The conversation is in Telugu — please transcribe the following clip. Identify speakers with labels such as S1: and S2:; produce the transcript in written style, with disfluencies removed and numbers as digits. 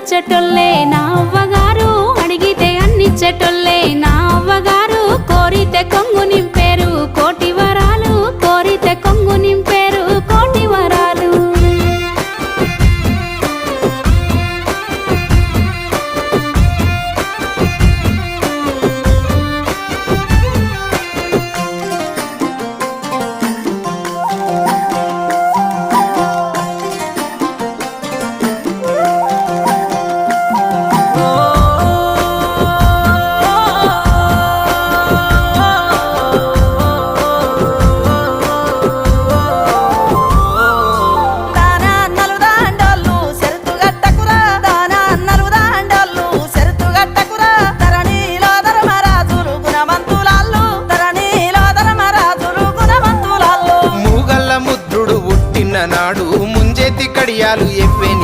S1: అన్నిచ్చేటోళ్ళే నా అవ్వగారు, అడిగితే అన్నిచ్చేటోళ్ళే నా అవ్వగారు. కోరితే కొంగు నింపేరు కోటి వరాలు, కోరితే కొంగు నింపేరు కోటి వరాలు.
S2: నాడు ముంజేతి కడియాలు